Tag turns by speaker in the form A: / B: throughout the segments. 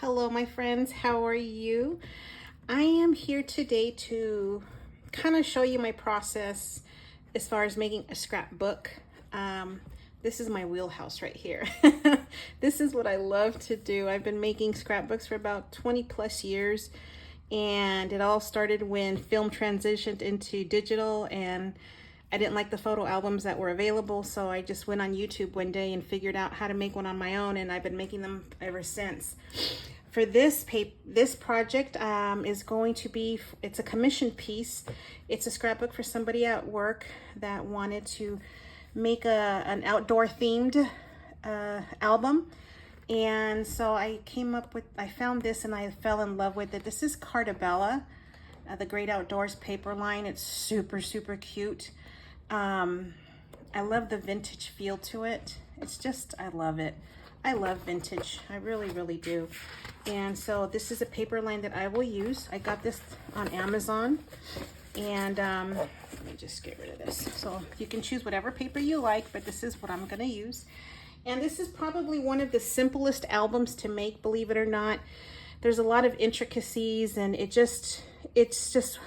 A: Hello, my friends. How are you? I am here today to kind of show you my process as far as making a scrapbook. This is my wheelhouse right here. This is what I love to do. I've been making scrapbooks for about 20 plus years, and it all started when film transitioned into digital, and I didn't like the photo albums that were available, so I just went on YouTube one day and figured out how to make one on my own, and I've been making them ever since. For this project is going to be, it's a commission piece. It's a scrapbook for somebody at work that wanted to make an outdoor themed album. And so I found this and I fell in love with it. This is Cartabella, the Great Outdoors paper line. It's super, super cute. I love the vintage feel to it. It's just, I love it. I love vintage. I really, really do. And so this is a paper line that I will use. I got this on Amazon. And let me just get rid of this. So you can choose whatever paper you like, but this is what I'm going to use. And this is probably one of the simplest albums to make, believe it or not. There's a lot of intricacies, and it's just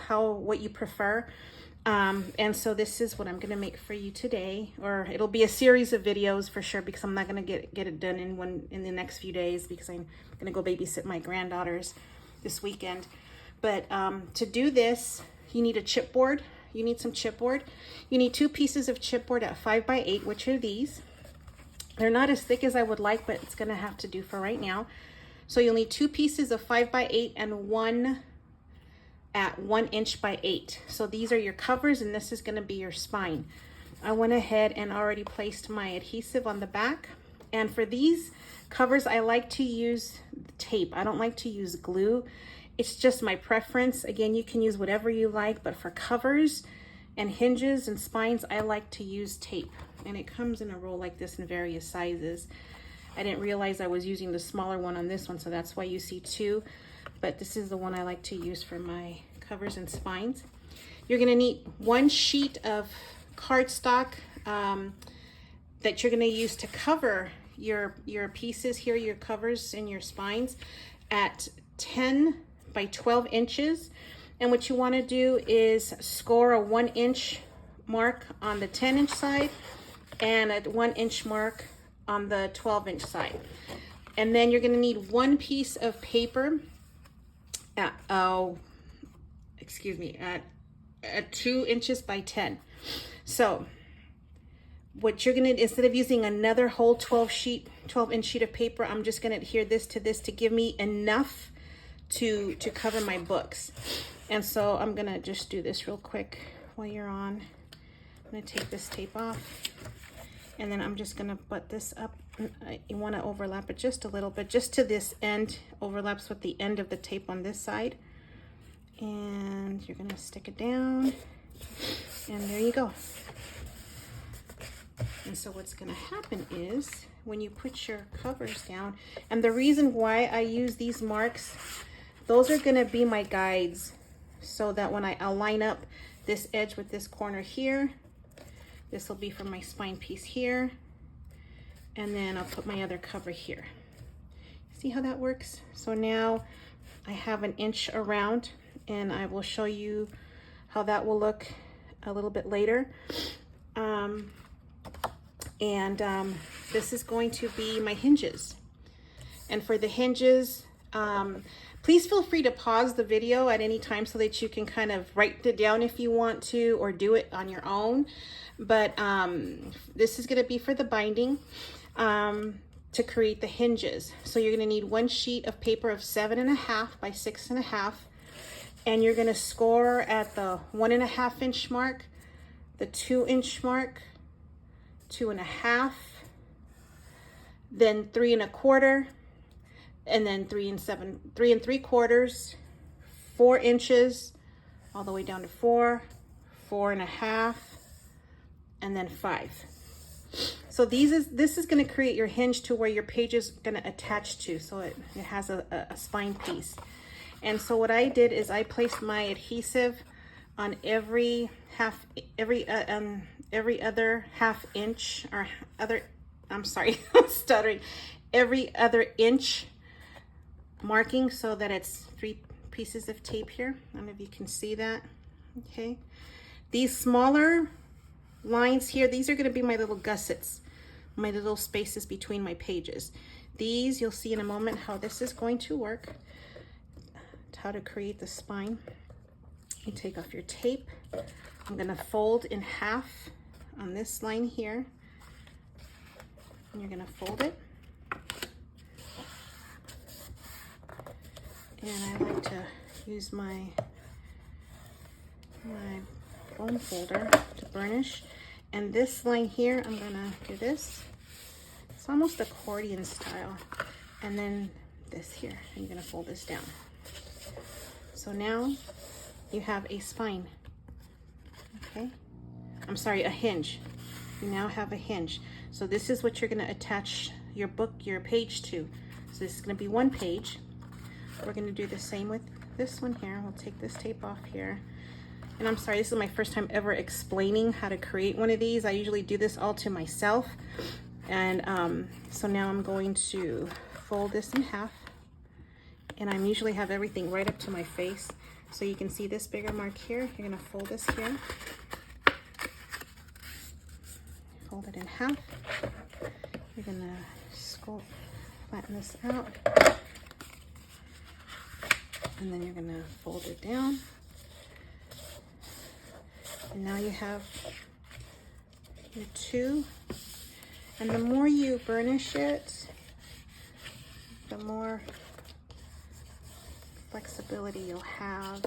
A: what you prefer. And so this is what I'm going to make for you today, or it'll be a series of videos for sure, because I'm not going to get it done in the next few days, because I'm going to go babysit my granddaughters this weekend. But to do this, you need a chipboard. You need some chipboard. You need 2 pieces of chipboard at 5x8, which are these. They're not as thick as I would like, but it's going to have to do for right now. So you'll need 2 pieces of 5x8 and 1 at 1 inch by 8. So these are your covers, and this is going to be your spine. I went ahead and already placed my adhesive on the back. And for these covers, I like to use tape. I don't like to use glue. It's just my preference. Again, you can use whatever you like, but for covers and hinges and spines, I like to use tape. And it comes in a roll like this in various sizes. I didn't realize I was using the smaller one on this one, so that's why you see 2. But this is the one I like to use for my covers and spines. You're going to need 1 sheet of cardstock that you're going to use to cover your pieces here, your covers and your spines, at 10 by 12 inches. And what you want to do is score a 1 inch mark on the 10 inch side and a 1 inch mark on the 12 inch side. And then you're going to need 1 piece of paper at 2 inches by 10. So what you're gonna, instead of using another whole 12 inch sheet of paper, I'm just gonna adhere this to give me enough to cover my books. And so I'm gonna just do this real quick while you're on. I'm gonna take this tape off, and then I'm just gonna butt this up. You want to overlap it just a little bit, just to this end, overlaps with the end of the tape on this side. And you're gonna stick it down, and there you go. And so what's gonna happen is, when you put your covers down, and the reason why I use these marks, those are gonna be my guides, so that when I'll line up this edge with this corner here, this will be for my spine piece here, and then I'll put my other cover here. See how that works? So now I have 1 inch around, and I will show you how that will look a little bit later. This is going to be my hinges. And for the hinges, please feel free to pause the video at any time so that you can kind of write it down if you want to, or do it on your own. But this is going to be for the binding to create the hinges. So you're going to need 1 sheet of paper of 7.5 by 6.5, and you're going to score at the 1.5 inch mark, the 2 inch mark, 2.5, then 3.25, and then 3 3/4, 4 inches, all the way down to 4, 4.5, and then 5. So this is going to create your hinge to where your page is going to attach to, so it has a spine piece. And so what I did is I placed my adhesive on every other half inch, or other, I'm sorry, I'm stuttering, every other inch marking so that it's 3 pieces of tape here. I don't know if you can see that. Okay. These smaller lines here, these are going to be my little gussets, my little spaces between my pages. These, you'll see in a moment how this is going to work, how to create the spine. You take off your tape. I'm going to fold in half on this line here. And you're going to fold it. And I like to use my foam folder to burnish. And this line here, I'm gonna do this. It's almost accordion style. And then this here, and you're gonna fold this down. So now you have a spine, okay? I'm sorry, a hinge. You now have a hinge. So this is what you're gonna attach your book, your page to. So this is gonna be 1 page. We're gonna do the same with this one here. We'll take this tape off here. And I'm sorry, this is my first time ever explaining how to create one of these. I usually do this all to myself. And so now I'm going to fold this in half. And I usually have everything right up to my face. So you can see this bigger mark here. You're gonna fold this here. Fold it in half. You're gonna flatten this out. And then you're gonna fold it down. And now you have your 2. And the more you burnish it, the more flexibility you'll have.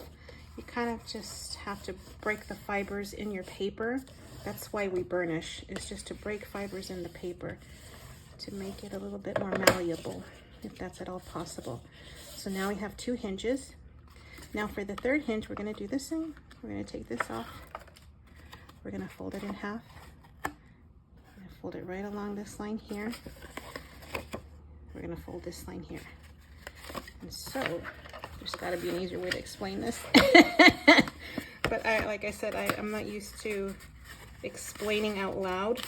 A: You kind of just have to break the fibers in your paper. That's why we burnish, is just to break fibers in the paper to make it a little bit more malleable, if that's at all possible. So now we have 2 hinges. Now for the 3rd hinge, we're gonna do the same. We're gonna take this off. We're gonna fold it in half. We're gonna fold it right along this line here. We're gonna fold this line here. And so, there's gotta be an easier way to explain this. But like I said, I'm not used to explaining out loud.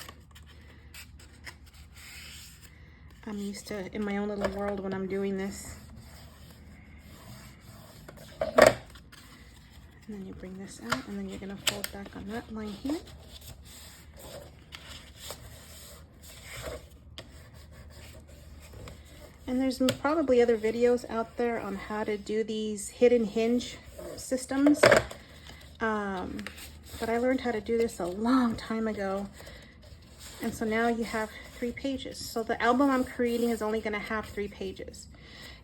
A: I'm used to in my own little world when I'm doing this. And then you bring this out, and then you're gonna fold back on that line here. And there's probably other videos out there on how to do these hidden hinge systems. But I learned how to do this a long time ago. And so now you have 3 pages. So the album I'm creating is only gonna have 3 pages.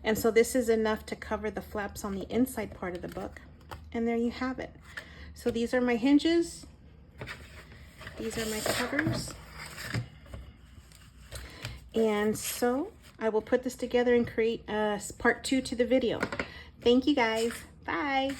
A: And so this is enough to cover the flaps on the inside part of the book. And there you have it. So these are my hinges. These are my covers. And so I will put this together and create part 2 to the video. Thank you guys. Bye.